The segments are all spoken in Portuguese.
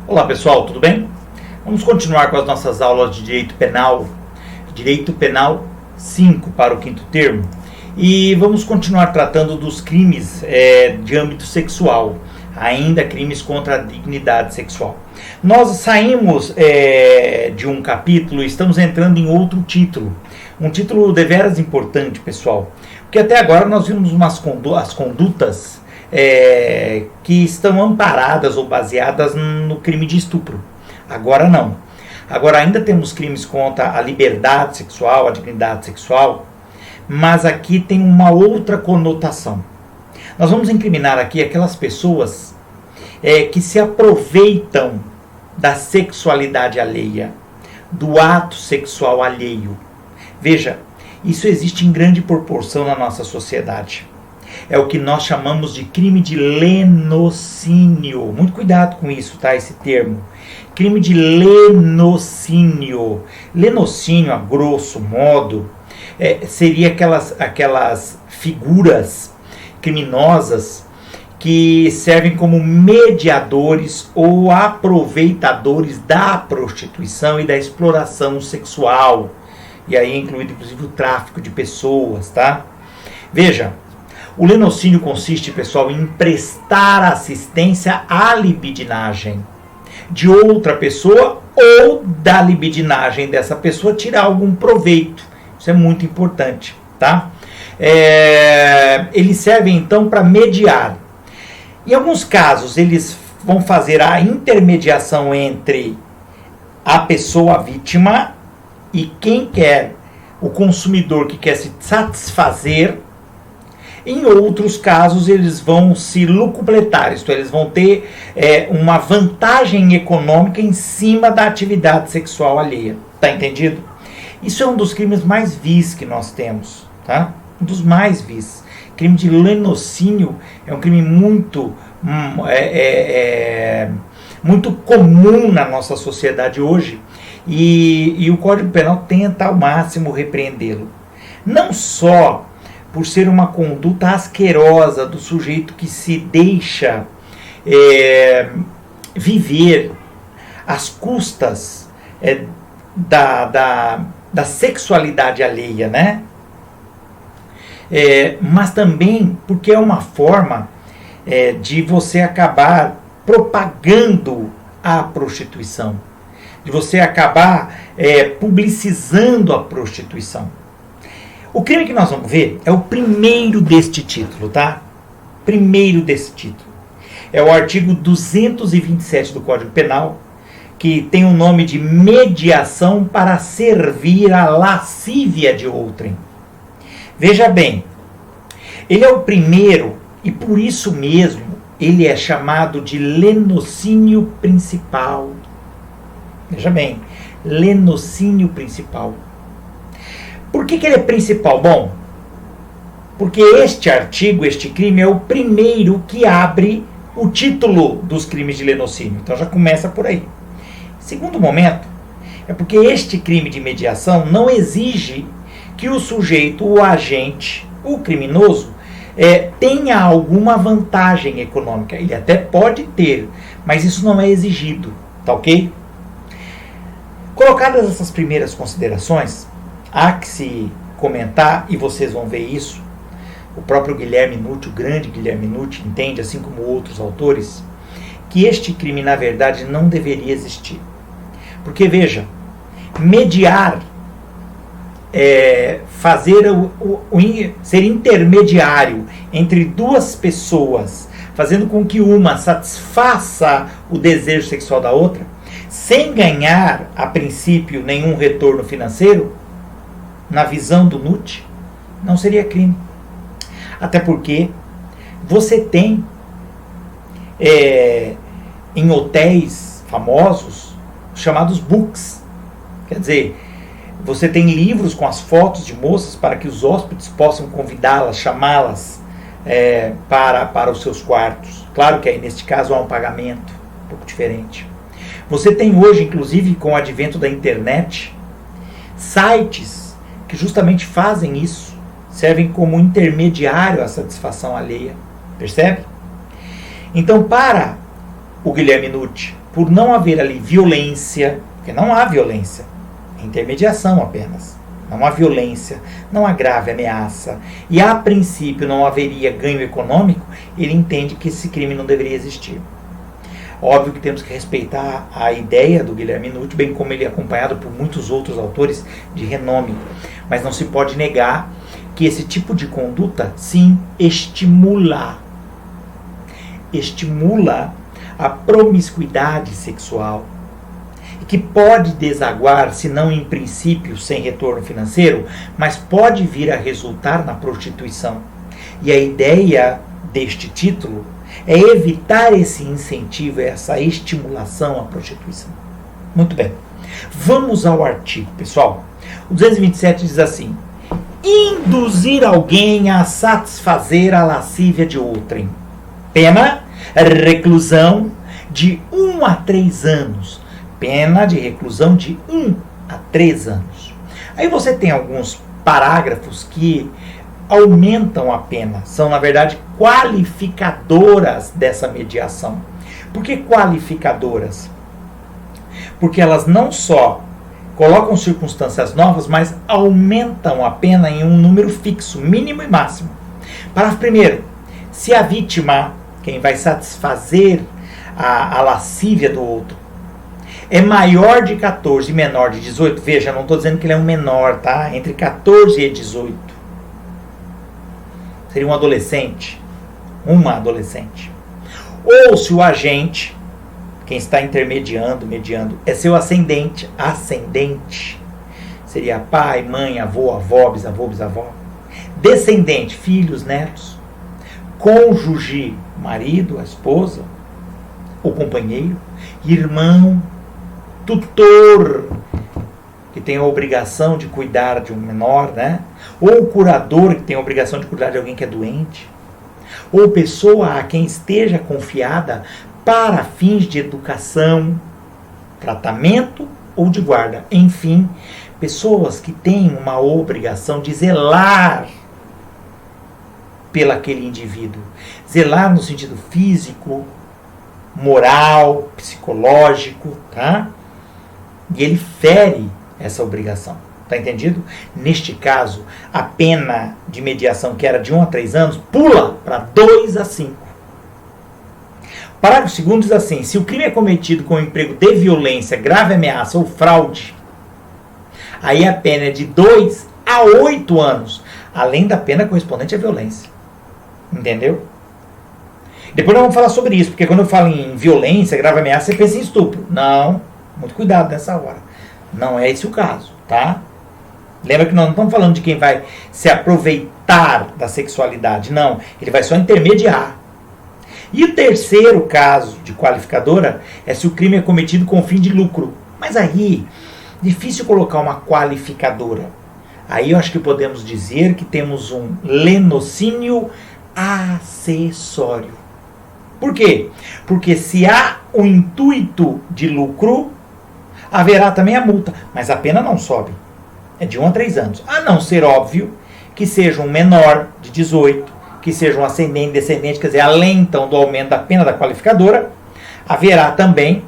Olá pessoal, tudo bem? Vamos continuar com as nossas aulas de Direito Penal 5 para o quinto termo. E vamos continuar tratando dos crimes de âmbito sexual, ainda crimes contra a dignidade sexual. Nós saímos de um capítulo e estamos entrando em outro título. Um título deveras importante, pessoal. Porque até agora nós vimos as condutas que estão amparadas ou baseadas no crime de estupro. Agora não. Agora ainda temos crimes contra a liberdade sexual, a dignidade sexual, mas aqui tem uma outra conotação. Nós vamos incriminar aqui aquelas pessoas que se aproveitam da sexualidade alheia, do ato sexual alheio. Veja, isso existe em grande proporção na nossa sociedade. É o que nós chamamos de crime de lenocínio. Muito cuidado com isso, tá? Esse termo. Crime de lenocínio. Lenocínio, a grosso modo, seria aquelas figuras criminosas que servem como mediadores ou aproveitadores da prostituição e da exploração sexual. E aí é incluído, inclusive, o tráfico de pessoas, tá? Veja, o lenocínio consiste, pessoal, em prestar assistência à libidinagem de outra pessoa ou da libidinagem dessa pessoa tirar algum proveito. Isso é muito importante, tá? Eles servem, então, para mediar. Em alguns casos, eles vão fazer a intermediação entre a pessoa vítima e quem quer, o consumidor que quer se satisfazer. Em outros casos, eles vão se lucupletar, isto é, eles vão ter uma vantagem econômica em cima da atividade sexual alheia. Tá entendido? Isso é um dos crimes mais vis que nós temos, tá? Um dos mais vis. Crime de lenocínio é um crime muito comum na nossa sociedade hoje e o Código Penal tenta ao máximo repreendê-lo. Não só por ser uma conduta asquerosa do sujeito que se deixa viver às custas da sexualidade alheia, né? Mas também porque é uma forma de você acabar propagando a prostituição, de você acabar publicizando a prostituição. O crime que nós vamos ver é o primeiro deste título, tá? Primeiro desse título. É o artigo 227 do Código Penal, que tem o nome de mediação para servir a lascívia de outrem. Veja bem, ele é o primeiro e por isso mesmo ele é chamado de lenocínio principal. Veja bem, lenocínio principal. Por que ele é principal? Bom, porque este artigo, este crime, é o primeiro que abre o título dos crimes de lenocínio. Então já começa por aí. Segundo momento, é porque este crime de mediação não exige que o sujeito, o agente, o criminoso, tenha alguma vantagem econômica. Ele até pode ter, mas isso não é exigido, tá ok? Colocadas essas primeiras considerações, há que se comentar, e vocês vão ver isso, o próprio Guilherme Nutti, o grande Guilherme Nutti, entende, assim como outros autores, que este crime, na verdade, não deveria existir. Porque, veja, mediar, ser intermediário entre duas pessoas, fazendo com que uma satisfaça o desejo sexual da outra, sem ganhar, a princípio, nenhum retorno financeiro, na visão do Nutti, não seria crime. Até porque você tem em hotéis famosos chamados books. Quer dizer, você tem livros com as fotos de moças para que os hóspedes possam convidá-las, chamá-las para os seus quartos. Claro que aí, neste caso, há um pagamento um pouco diferente. Você tem hoje, inclusive, com o advento da internet, sites que justamente fazem isso, servem como intermediário à satisfação alheia. Percebe? Então, para o Guilherme Nucci, por não haver ali violência, porque não há violência, é intermediação apenas. Não há violência, não há grave ameaça, e a princípio não haveria ganho econômico, ele entende que esse crime não deveria existir. Óbvio que temos que respeitar a ideia do Guilherme Nucci, bem como ele é acompanhado por muitos outros autores de renome, mas não se pode negar que esse tipo de conduta, sim, estimula a promiscuidade sexual, que pode desaguar, se não em princípio sem retorno financeiro, mas pode vir a resultar na prostituição. E a ideia deste título é evitar esse incentivo, essa estimulação à prostituição. Muito bem. Vamos ao artigo, pessoal. O 227 diz assim: induzir alguém a satisfazer a lascívia de outrem. Pena, reclusão de 1 a 3 anos. Pena de reclusão de 1 a 3 anos. Aí você tem alguns parágrafos que aumentam a pena. São, na verdade, qualificadoras dessa mediação. Por que qualificadoras? Porque elas não só colocam circunstâncias novas, mas aumentam a pena em um número fixo, mínimo e máximo. Parágrafo primeiro. Se a vítima, quem vai satisfazer a lascívia do outro, é maior de 14 e menor de 18, veja, não estou dizendo que ele é um menor, tá? Entre 14 e 18. Seria um adolescente, uma adolescente. Ou se o agente, quem está mediando, é seu ascendente, seria pai, mãe, avô, avó, bisavô, bisavó. Descendente, filhos, netos. Cônjuge, marido, a esposa, o companheiro, irmão, tutor, que tem a obrigação de cuidar de um menor, né? Ou curador, que tem a obrigação de cuidar de alguém que é doente. Ou pessoa a quem esteja confiada para fins de educação, tratamento ou de guarda. Enfim, pessoas que têm uma obrigação de zelar pelaquele indivíduo. Zelar no sentido físico, moral, psicológico, tá? E ele fere essa obrigação. Tá entendido? Neste caso, a pena de mediação, que era de 1 a 3 anos, pula para 2 a 5. Parágrafo 2º diz assim: se o crime é cometido com emprego de violência, grave ameaça ou fraude, aí a pena é de 2 a 8 anos, além da pena correspondente à violência. Entendeu? Depois nós vamos falar sobre isso, porque quando eu falo em violência, grave ameaça, você pensa em estupro. Não, muito cuidado nessa hora. Não é esse o caso, tá? Lembra que nós não estamos falando de quem vai se aproveitar da sexualidade, não. Ele vai só intermediar. E o terceiro caso de qualificadora é se o crime é cometido com fim de lucro. Mas aí, difícil colocar uma qualificadora. Aí eu acho que podemos dizer que temos um lenocínio acessório. Por quê? Porque se há o intuito de lucro, haverá também a multa. Mas a pena não sobe. É de 1 a 3 anos. A não ser óbvio que seja um menor de 18, que seja um ascendente, descendente, quer dizer, além então do aumento da pena da qualificadora, haverá também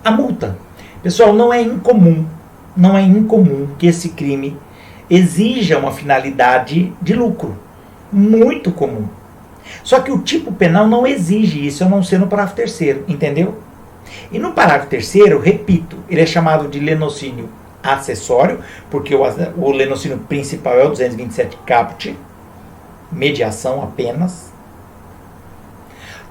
a multa. Pessoal, não é incomum que esse crime exija uma finalidade de lucro. Muito comum. Só que o tipo penal não exige isso, a não ser no parágrafo 3º, entendeu? E no parágrafo 3º, repito, ele é chamado de lenocínio acessório, porque o lenocínio principal é o 227 caput, mediação apenas.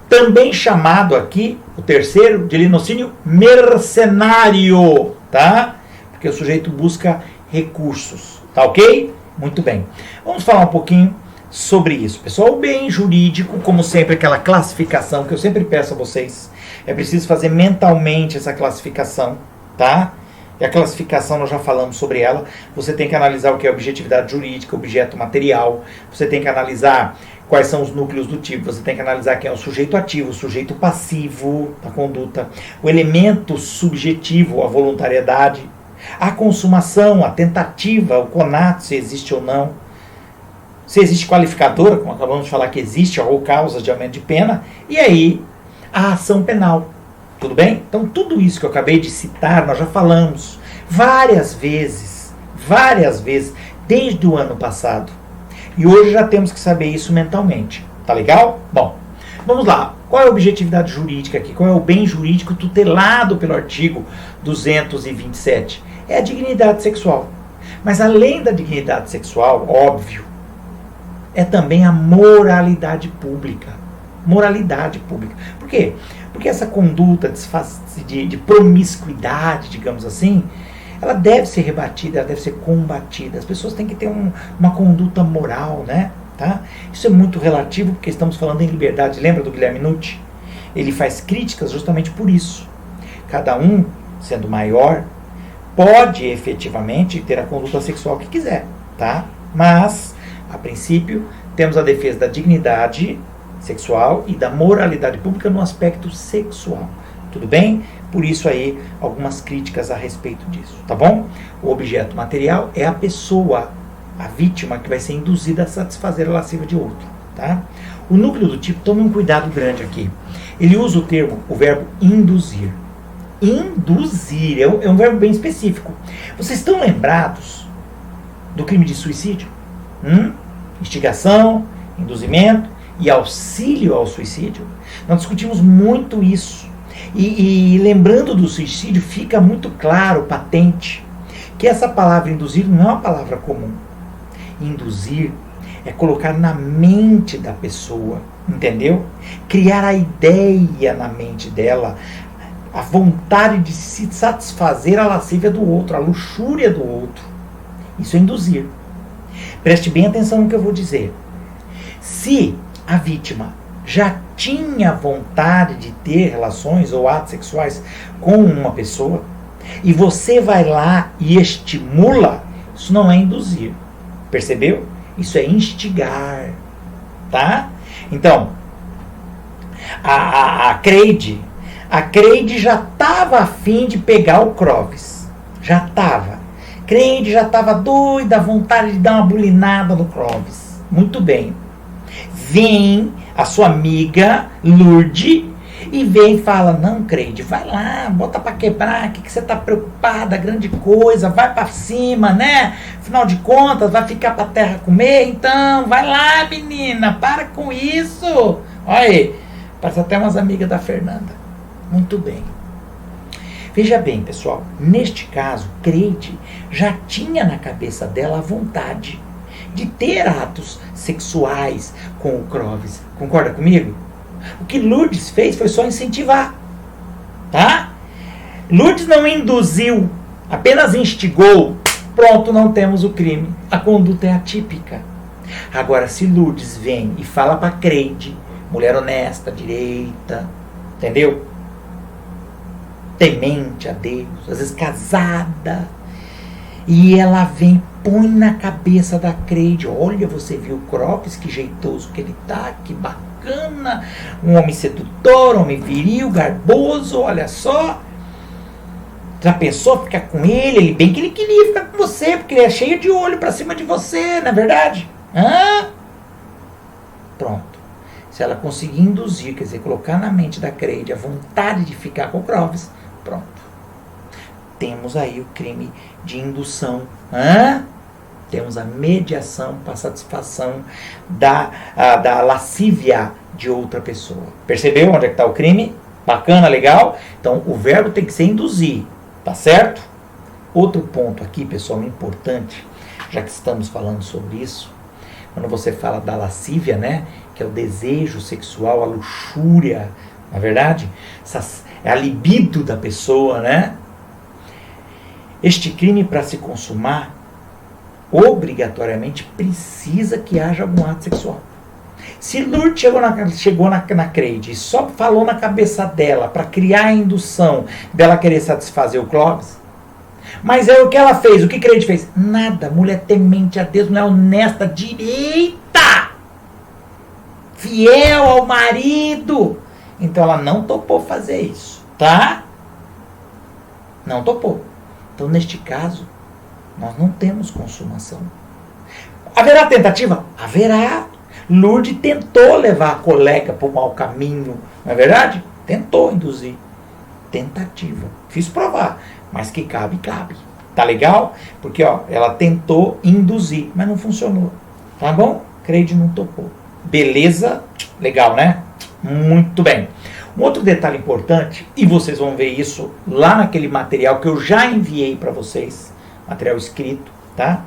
Também chamado aqui, o terceiro, de lenocínio mercenário, tá? Porque o sujeito busca recursos, tá ok? Muito bem. Vamos falar um pouquinho sobre isso, pessoal. O bem jurídico, como sempre, aquela classificação que eu sempre peço a vocês, é preciso fazer mentalmente essa classificação, tá? E a classificação, nós já falamos sobre ela. Você tem que analisar o que é objetividade jurídica, objeto material. Você tem que analisar quais são os núcleos do tipo. Você tem que analisar quem é o sujeito ativo, o sujeito passivo da conduta, o elemento subjetivo, a voluntariedade, a consumação, a tentativa, o conato, se existe ou não. Se existe qualificadora, como acabamos de falar que existe, ou causas de aumento de pena. E aí, a ação penal. Tudo bem? Então, tudo isso que eu acabei de citar, nós já falamos várias vezes, desde o ano passado. E hoje já temos que saber isso mentalmente. Tá legal? Bom, vamos lá. Qual é a objetividade jurídica aqui? Qual é o bem jurídico tutelado pelo artigo 227? É a dignidade sexual. Mas além da dignidade sexual, óbvio, é também a moralidade pública. Moralidade pública. Por quê? Porque essa conduta de promiscuidade, digamos assim, ela deve ser rebatida, ela deve ser combatida. As pessoas têm que ter uma conduta moral, né? Tá? Isso é muito relativo, porque estamos falando em liberdade. Lembra do Guilherme Nucci? Ele faz críticas justamente por isso. Cada um, sendo maior, pode efetivamente ter a conduta sexual que quiser, tá? Mas, a princípio, temos a defesa da dignidade sexual e da moralidade pública no aspecto sexual. Tudo bem? Por isso aí, algumas críticas a respeito disso, tá bom? O objeto material é a pessoa, a vítima, que vai ser induzida a satisfazer a lascívia de outro, tá? O núcleo do tipo, tome um cuidado grande aqui. Ele usa o verbo induzir. Induzir é um verbo bem específico. Vocês estão lembrados do crime de suicídio? Instigação, induzimento e auxílio ao suicídio. Nós discutimos muito isso. E lembrando do suicídio, fica muito claro, patente, que essa palavra induzir não é uma palavra comum. Induzir é colocar na mente da pessoa, entendeu? Criar a ideia na mente dela, a vontade de se satisfazer a lascívia do outro, a luxúria do outro. Isso é induzir. Preste bem atenção no que eu vou dizer. Se a vítima já tinha vontade de ter relações ou atos sexuais com uma pessoa, e você vai lá e estimula, isso não é induzir. Percebeu? Isso é instigar. Tá? Então, a Creide já estava a fim de pegar o Clóvis. Já estava. Creide já estava doida, à vontade de dar uma bulinada no Clóvis. Muito bem. Vem a sua amiga Lourdes e vem e fala: não, Creide, vai lá, bota pra quebrar, que você tá preocupada, grande coisa, vai pra cima, né? Afinal de contas, vai ficar pra terra comer, então, vai lá, menina, para com isso. Olha aí, parece até umas amigas da Fernanda. Muito bem. Veja bem, pessoal, neste caso, Creide já tinha na cabeça dela a vontade de ter atos sexuais com o Clóvis. Concorda comigo? O que Lourdes fez foi só incentivar. Tá? Lourdes não induziu, apenas instigou. Pronto, não temos o crime. A conduta é atípica. Agora, se Lourdes vem e fala para Creide, mulher honesta, direita, entendeu? Temente a Deus, às vezes casada, e ela vem, põe na cabeça da Creide: olha, você viu o Clóvis, que jeitoso que ele tá, que bacana, um homem sedutor, um homem viril, garboso, olha só. Já pensou ficar com ele? Ele bem que ele queria ficar com você, porque ele é cheio de olho pra cima de você, não é verdade? Pronto. Se ela conseguir induzir, quer dizer, colocar na mente da Creide a vontade de ficar com o Clóvis, pronto. Temos aí o crime de indução. Temos a mediação para satisfação da lascívia de outra pessoa. Percebeu onde é que está o crime? Bacana, legal? Então, o verbo tem que ser induzir, tá certo? Outro ponto aqui, pessoal, importante, já que estamos falando sobre isso, quando você fala da lascívia, né, que é o desejo sexual, a luxúria, na verdade, é a libido da pessoa, né? Este crime, para se consumar, obrigatoriamente precisa que haja algum ato sexual. Se Lourdes chegou na Creide e só falou na cabeça dela para criar a indução dela querer satisfazer o Clóvis, mas é o que ela fez, o que Creide fez? Nada. Mulher temente a Deus, mulher honesta, direita, fiel ao marido. Então ela não topou fazer isso, tá? Não topou. Então, neste caso, nós não temos consumação. Haverá tentativa? Haverá. Lourdes tentou levar a colega para o mau caminho, não é verdade? Tentou induzir. tentativa. Fiz provar, mas que cabe, cabe. Tá legal? Porque, ó, ela tentou induzir, mas não funcionou. Tá bom? Creide não topou. Beleza? Legal, né? Muito bem. Um outro detalhe importante, e vocês vão ver isso lá naquele material que eu já enviei para vocês, material escrito, tá?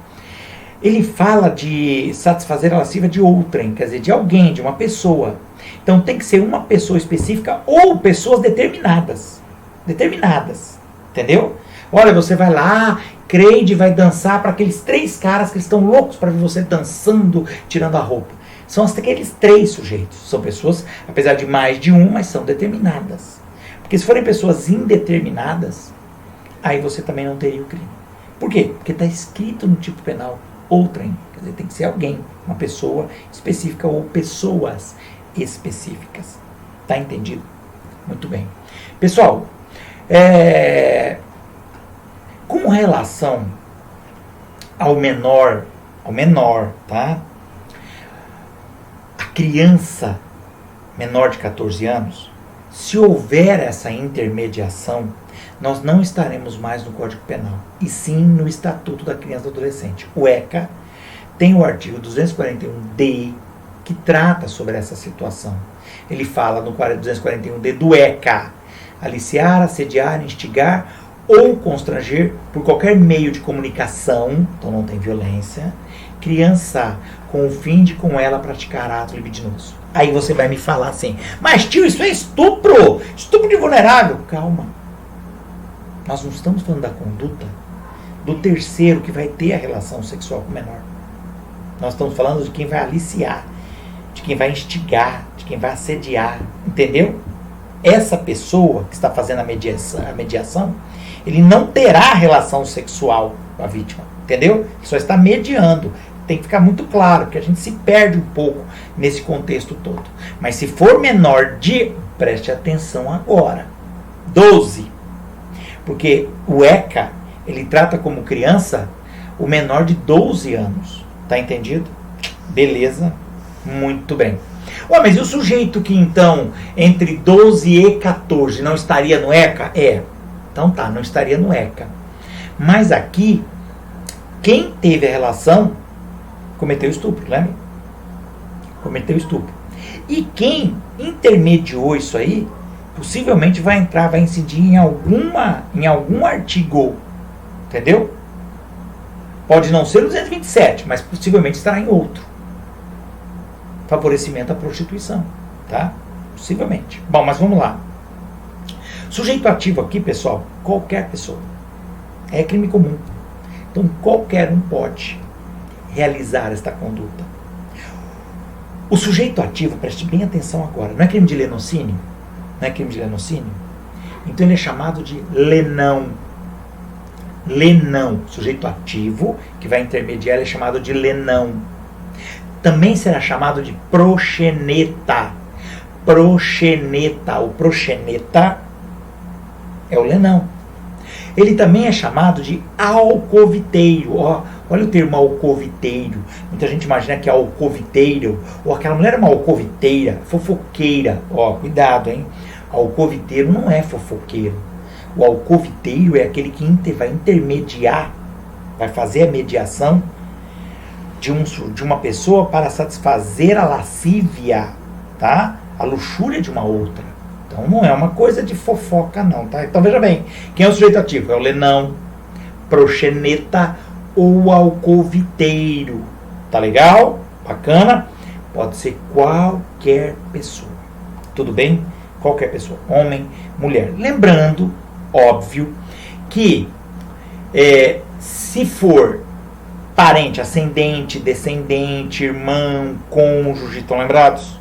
Ele fala de satisfazer a lasciva de outrem, quer dizer, de alguém, de uma pessoa. Então tem que ser uma pessoa específica ou pessoas determinadas. Determinadas. Entendeu? Olha, você vai lá, Creide vai dançar para aqueles 3 caras que estão loucos para ver você dançando, tirando a roupa. São aqueles 3 sujeitos. São pessoas, apesar de mais de um, mas são determinadas. Porque se forem pessoas indeterminadas, aí você também não teria o crime. Por quê? Porque está escrito no tipo penal outrem. Quer dizer, tem que ser alguém, uma pessoa específica ou pessoas específicas. Tá entendido? Muito bem. Pessoal, com relação ao menor, tá? A criança menor de 14 anos, se houver essa intermediação, nós não estaremos mais no Código Penal, e sim no Estatuto da Criança e do Adolescente. O ECA tem o artigo 241D, que trata sobre essa situação. Ele fala no 241D do ECA: aliciar, assediar, instigar ou constranger por qualquer meio de comunicação, então não tem violência, criança com o fim de com ela praticar ato libidinoso. Aí você vai me falar assim: mas tio, isso é estupro! Estupro de vulnerável! Calma. Nós não estamos falando da conduta do terceiro que vai ter a relação sexual com o menor. Nós estamos falando de quem vai aliciar, de quem vai instigar, de quem vai assediar. Entendeu? Essa pessoa que está fazendo a mediação, ele não terá relação sexual com a vítima. Entendeu? Ele só está mediando. Tem que ficar muito claro, que a gente se perde um pouco nesse contexto todo. Mas se for menor de... Preste atenção agora. 12. Porque o ECA, ele trata como criança o menor de 12 anos. Tá entendido? Beleza. Muito bem. Ué, mas e o sujeito que então, entre 12 e 14, não estaria no ECA? Então tá, não estaria no ECA. Mas aqui, quem teve a relação cometeu estupro, lembra? Cometeu estupro. E quem intermediou isso aí, possivelmente vai incidir em algum artigo, entendeu? Pode não ser o 227, mas possivelmente estará em outro. Favorecimento à prostituição, tá? Possivelmente. Bom, mas vamos lá. Sujeito ativo aqui, pessoal, qualquer pessoa. É crime comum. Então qualquer um pode realizar esta conduta. O sujeito ativo, preste bem atenção agora, não é crime de lenocínio? Não é crime de lenocínio? Então ele é chamado de lenão. Lenão. Sujeito ativo, que vai intermediar, ele é chamado de lenão. Também será chamado de proxeneta. Proxeneta. O proxeneta é o lenão. Ele também é chamado de alcoviteiro. Olha o termo alcoviteiro. Muita gente imagina que é alcoviteiro, ou aquela mulher é uma alcoviteira, fofoqueira. Cuidado, hein? Alcoviteiro não é fofoqueiro. O alcoviteiro é aquele que vai intermediar, vai fazer a mediação de uma pessoa para satisfazer a lascívia, tá? A luxúria de uma outra. Então não é uma coisa de fofoca não, tá? Então veja bem, quem é o sujeito ativo? É o lenão, proxeneta ou alcoviteiro. Tá legal? Bacana? Pode ser qualquer pessoa. Tudo bem? Qualquer pessoa. Homem, mulher. Lembrando, óbvio, que se for parente, ascendente, descendente, irmão, cônjuge, estão lembrados?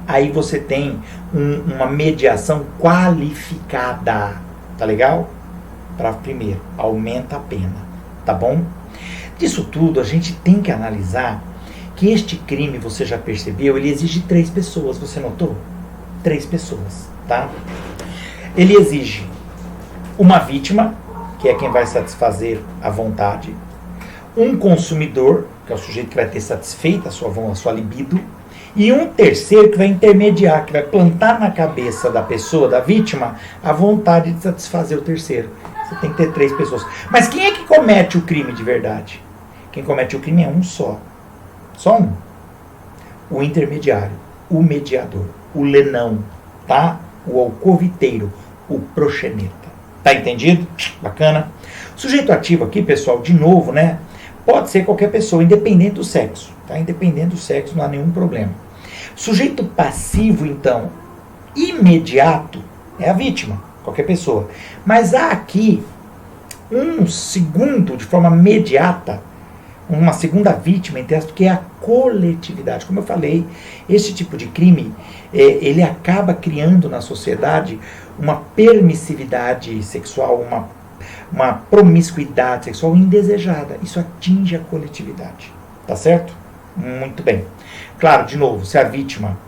Aí você tem uma mediação qualificada, tá legal? Para primeiro, aumenta a pena, tá bom? Disso tudo, a gente tem que analisar que este crime, você já percebeu, ele exige 3 pessoas, você notou? 3 pessoas, tá? Ele exige uma vítima, que é quem vai satisfazer a vontade, um consumidor, que é o sujeito que vai ter satisfeito a sua libido, E um terceiro que vai intermediar, que vai plantar na cabeça da pessoa, da vítima, a vontade de satisfazer o terceiro. Você tem que ter 3 pessoas. Mas quem é que comete o crime de verdade? Quem comete o crime é um só. Só um. O intermediário, o mediador, o lenão, tá? O alcoviteiro, o proxeneta. Tá entendido? Bacana? O sujeito ativo aqui, pessoal, de novo, né? Pode ser qualquer pessoa, independente do sexo. Tá? Independente do sexo, não há nenhum problema. Sujeito passivo, então, imediato, é a vítima, qualquer pessoa. Mas há aqui um segundo, de forma imediata, uma segunda vítima, que é a coletividade. Como eu falei, esse tipo de crime, ele acaba criando na sociedade uma permissividade sexual, uma promiscuidade sexual indesejada. Isso atinge a coletividade. Tá certo? Muito bem. Claro, de novo, se a vítima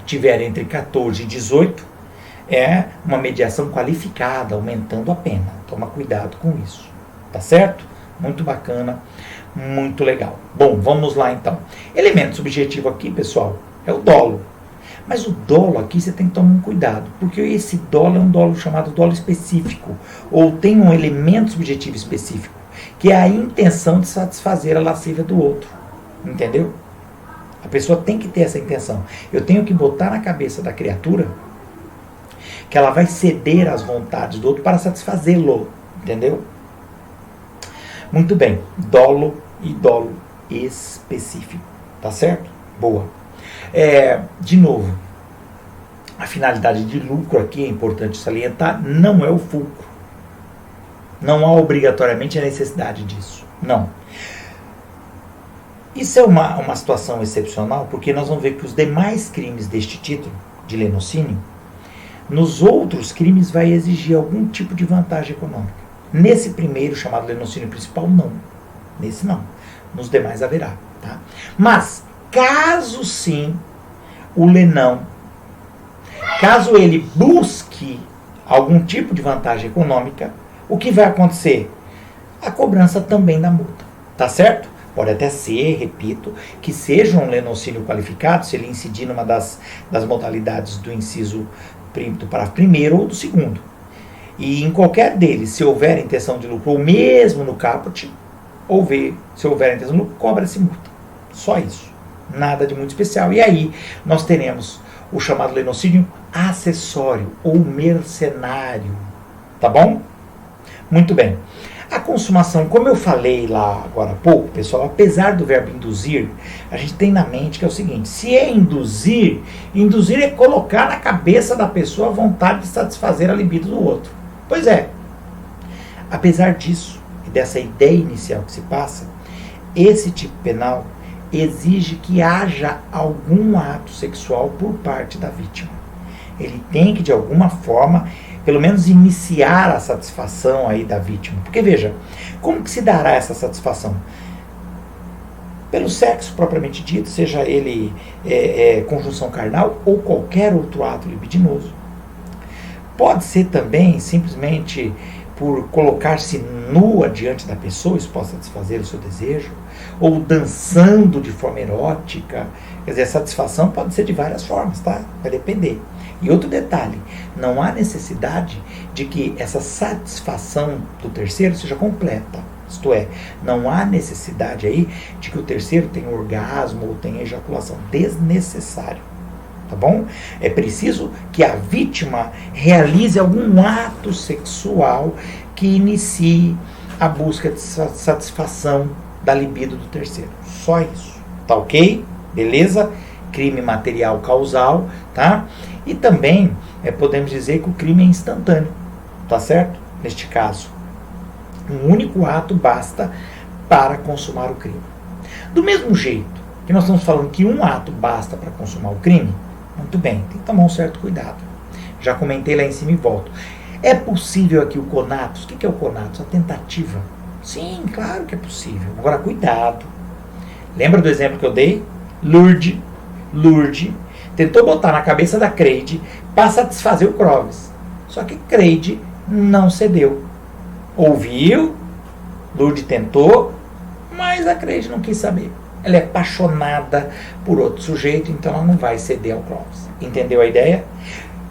tiver entre 14 e 18, é uma mediação qualificada, aumentando a pena. Toma cuidado com isso. Tá certo? Muito bacana, muito legal. Bom, vamos lá então. Elemento subjetivo aqui, pessoal, é o dolo. Mas o dolo aqui você tem que tomar um cuidado, porque esse dolo é um dolo chamado dolo específico, ou tem um elemento subjetivo específico, que é a intenção de satisfazer a lascívia do outro. Entendeu? A pessoa tem que ter essa intenção. Eu tenho que botar na cabeça da criatura que ela vai ceder às vontades do outro para satisfazê-lo. Entendeu? Muito bem. Dolo e dolo específico. Tá certo? Boa. De novo, a finalidade de lucro aqui é importante salientar, não é o fulcro. Não há obrigatoriamente a necessidade disso. Não. Isso é uma situação excepcional, porque nós vamos ver que os demais crimes deste título, de lenocínio, nos outros crimes vai exigir algum tipo de vantagem econômica. Nesse primeiro, chamado lenocínio principal, não. Nesse não. Nos demais haverá. Tá? Mas, caso sim, o lenão, caso ele busque algum tipo de vantagem econômica, o que vai acontecer? A cobrança também da multa. Tá certo? Pode até ser, repito, que seja um lenocínio qualificado, se ele incidir numa das modalidades do inciso do parágrafo primeiro ou do segundo. E em qualquer deles, se houver intenção de lucro, ou mesmo no caput, se houver intenção de lucro, cobra-se multa. Só isso. Nada de muito especial. E aí, nós teremos o chamado lenocínio acessório, ou mercenário. Tá bom? Muito bem. A consumação, como eu falei lá agora há pouco, pessoal, apesar do verbo induzir, a gente tem na mente que é o seguinte: se é induzir é colocar na cabeça da pessoa a vontade de satisfazer a libido do outro. Pois é. Apesar disso, e dessa ideia inicial que se passa, esse tipo penal exige que haja algum ato sexual por parte da vítima. Ele tem que, de alguma forma, pelo menos iniciar a satisfação aí da vítima. Porque veja, como que se dará essa satisfação? Pelo sexo propriamente dito, seja ele conjunção carnal ou qualquer outro ato libidinoso. Pode ser também simplesmente por colocar-se nua diante da pessoa, isso pode satisfazer o seu desejo, ou dançando de forma erótica. Quer dizer, a satisfação pode ser de várias formas, tá? Vai depender. E outro detalhe, não há necessidade de que essa satisfação do terceiro seja completa. Isto é, não há necessidade aí de que o terceiro tenha orgasmo ou tenha ejaculação. Desnecessário. Tá bom? É preciso que a vítima realize algum ato sexual que inicie a busca de satisfação da libido do terceiro. Só isso. Tá ok? Beleza? Crime material causal, tá? E também podemos dizer que o crime é instantâneo, tá certo? Neste caso, um único ato basta para consumar o crime. Do mesmo jeito que nós estamos falando que um ato basta para consumar o crime, muito bem, tem que tomar um certo cuidado. Já comentei lá em cima e volto. É possível aqui o conatus? O que é o conatus? A tentativa. Sim, claro que é possível. Agora, cuidado. Lembra do exemplo que eu dei? Lourdes tentou botar na cabeça da Creide para satisfazer o Clóvis. Só que Creide não cedeu. Ouviu, Lourdes tentou, mas a Creide não quis saber. ela é apaixonada por outro sujeito, então ela não vai ceder ao Clóvis. Entendeu a ideia?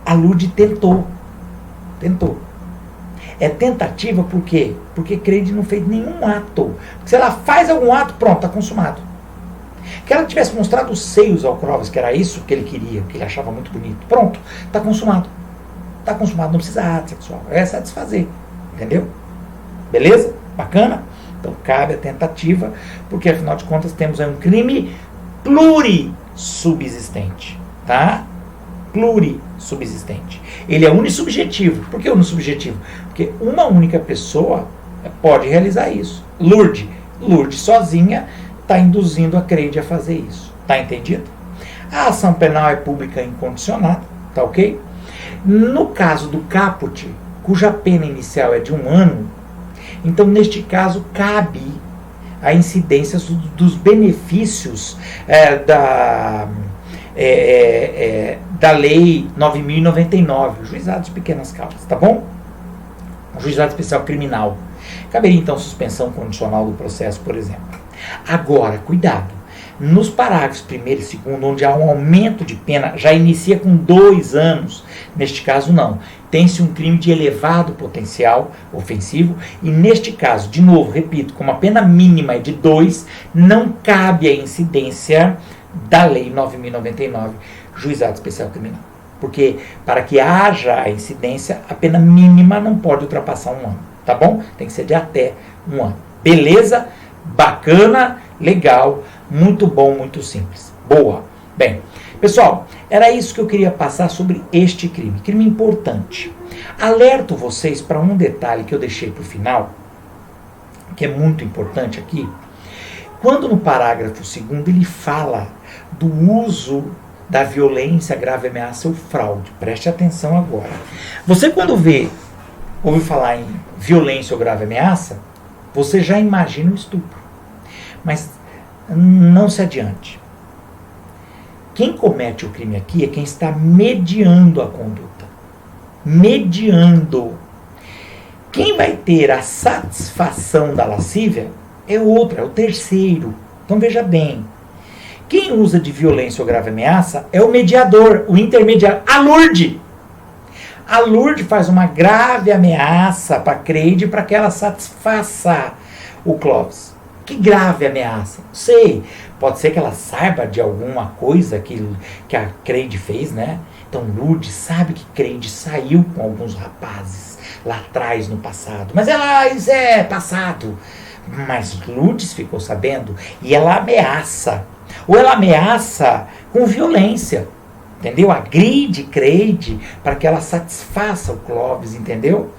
A Lourdes tentou. É tentativa por quê? Porque Creide não fez nenhum ato. Porque se ela faz algum ato, pronto, está consumado. Que ela tivesse mostrado os seios ao Clóvis, que era isso que ele queria, que ele achava muito bonito. Pronto, está consumado. Está consumado, não precisa ato sexual. É satisfazer. Entendeu? Beleza? Bacana? Então cabe a tentativa, porque afinal de contas temos aí um crime plurissubsistente. Tá? Plurissubsistente. Ele é unissubjetivo. Por que unissubjetivo? Porque uma única pessoa pode realizar isso. Lourdes sozinha está induzindo a Creide a fazer isso. Tá entendido? A ação penal é pública incondicionada. Tá ok? No caso do caput, cuja pena inicial é de 1 ano, então neste caso cabe a incidência dos benefícios da Lei 9.099, Juizado de Pequenas Causas, tá bom? Juizado Especial Criminal. Caberia então suspensão condicional do processo, por exemplo. Agora, cuidado, nos parágrafos 1º e 2º, onde há um aumento de pena, já inicia com 2 anos, neste caso não. Tem-se um crime de elevado potencial ofensivo, e neste caso, de novo, repito, como a pena mínima é de 2, não cabe a incidência da Lei 9.099, Juizado Especial Criminal. Porque para que haja a incidência, a pena mínima não pode ultrapassar 1 ano, tá bom? Tem que ser de até 1 ano. Beleza? Bacana, legal, muito bom, muito simples. Boa. Bem, pessoal, era isso que eu queria passar sobre este crime. Crime importante. Alerto vocês para um detalhe que eu deixei para o final, que é muito importante aqui. Quando no parágrafo 2º ele fala do uso da violência, grave ameaça ou fraude. Preste atenção agora. Você quando ouve falar em violência ou grave ameaça, você já imagina o estupro. Mas não se adiante. Quem comete o crime aqui é quem está mediando a conduta. Mediando. Quem vai ter a satisfação da lascívia é outro, é o terceiro. Então veja bem. Quem usa de violência ou grave ameaça é o mediador, o intermediário, a Lourdes. A Lourdes faz uma grave ameaça para a Creide para que ela satisfaça o Clóvis. Que grave ameaça? Não sei. Pode ser que ela saiba de alguma coisa que a Creide fez, né? Então Lourdes sabe que Creide saiu com alguns rapazes lá atrás no passado. Mas isso é passado. Mas Lourdes ficou sabendo e ela ameaça. Ou ela ameaça com violência. Entendeu? Agride Creide para que ela satisfaça o Clóvis, entendeu?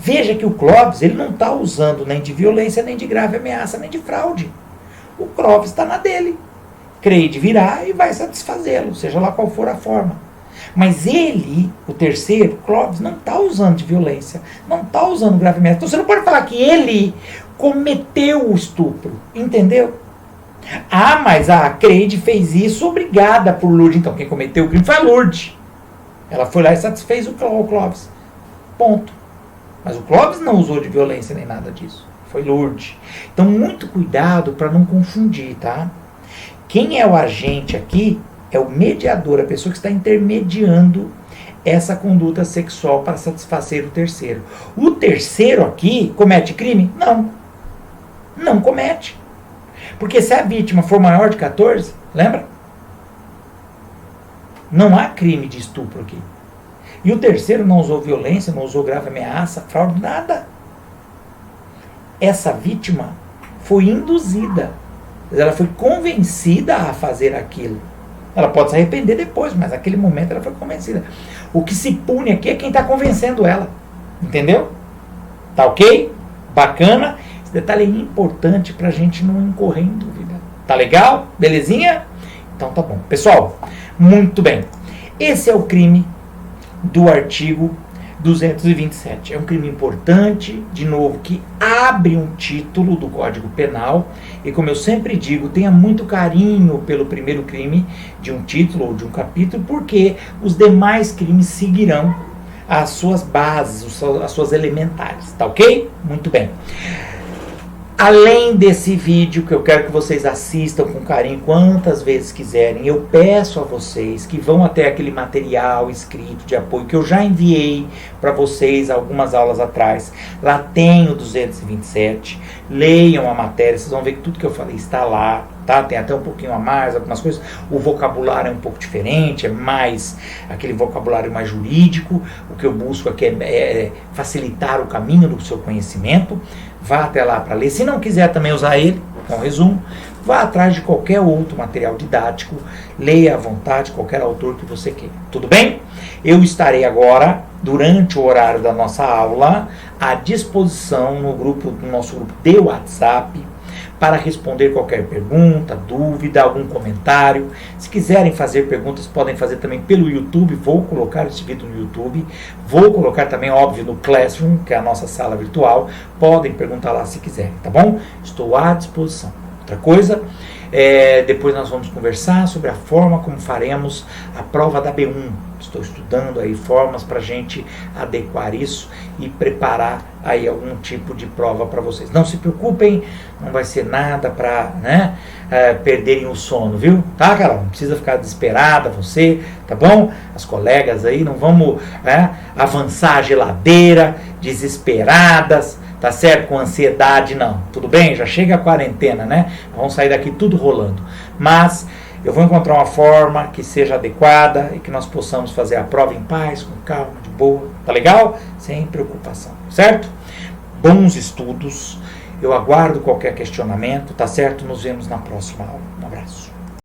Veja que o Clóvis ele não está usando nem de violência, nem de grave ameaça, nem de fraude. O Clóvis está na dele. Creide virá e vai satisfazê-lo, seja lá qual for a forma. Mas ele, o terceiro, Clóvis, não está usando de violência, não está usando grave ameaça. Então você não pode falar que ele cometeu o estupro, entendeu? Ah, mas a Creide fez isso obrigada por Lourdes. Então quem cometeu o crime foi a Lourdes. Ela foi lá e satisfez o Clóvis. Ponto. Mas o Clóvis não usou de violência nem nada disso. Foi Lourdes. Então muito cuidado para não confundir, tá? Quem é o agente aqui é o mediador, a pessoa que está intermediando essa conduta sexual para satisfazer o terceiro. O terceiro aqui comete crime? Não. Não comete. Porque se a vítima for maior de 14, lembra? Não há crime de estupro aqui. E o terceiro não usou violência, não usou grave ameaça, fraude, nada. Essa vítima foi induzida. Ela foi convencida a fazer aquilo. Ela pode se arrepender depois, mas naquele momento ela foi convencida. O que se pune aqui é quem está convencendo ela. Entendeu? Tá ok? Bacana? Esse detalhe é importante para a gente não incorrer em dúvida. Tá legal? Belezinha? Então tá bom. Pessoal, muito bem. Esse é o crime do artigo 227. É um crime importante, de novo, que abre um título do Código Penal. E como eu sempre digo, tenha muito carinho pelo primeiro crime de um título ou de um capítulo, porque os demais crimes seguirão as suas bases, as suas elementares. Tá ok? Muito bem. Além desse vídeo, que eu quero que vocês assistam com carinho quantas vezes quiserem, eu peço a vocês que vão até aquele material escrito de apoio que eu já enviei para vocês algumas aulas atrás. Lá tem o 227, leiam a matéria, vocês vão ver que tudo que eu falei está lá, tá? Tem até um pouquinho a mais, algumas coisas. O vocabulário é um pouco diferente, é mais aquele vocabulário mais jurídico. O que eu busco aqui é facilitar o caminho do seu conhecimento. Vá até lá para ler. Se não quiser também usar ele, é um resumo, vá atrás de qualquer outro material didático, leia à vontade qualquer autor que você queira. Tudo bem? Eu estarei agora, durante o horário da nossa aula, à disposição no nosso grupo de WhatsApp, para responder qualquer pergunta, dúvida, algum comentário. Se quiserem fazer perguntas, podem fazer também pelo YouTube. Vou colocar esse vídeo no YouTube. Vou colocar também, óbvio, no Classroom, que é a nossa sala virtual. Podem perguntar lá se quiserem, tá bom? Estou à disposição. Outra coisa, depois nós vamos conversar sobre a forma como faremos a prova da B1. Estou estudando aí formas para a gente adequar isso e preparar aí algum tipo de prova para vocês. Não se preocupem, não vai ser nada para perderem o sono, viu? Tá, Carol? Não precisa ficar desesperada você, tá bom? As colegas aí, não vamos avançar a geladeira desesperadas, tá certo? Com ansiedade, não. Tudo bem? Já chega a quarentena, né? Vamos sair daqui tudo rolando. Mas eu vou encontrar uma forma que seja adequada e que nós possamos fazer a prova em paz, com calma, de boa. Tá legal? Sem preocupação, certo? Bons estudos. Eu aguardo qualquer questionamento, tá certo? Nos vemos na próxima aula. Um abraço.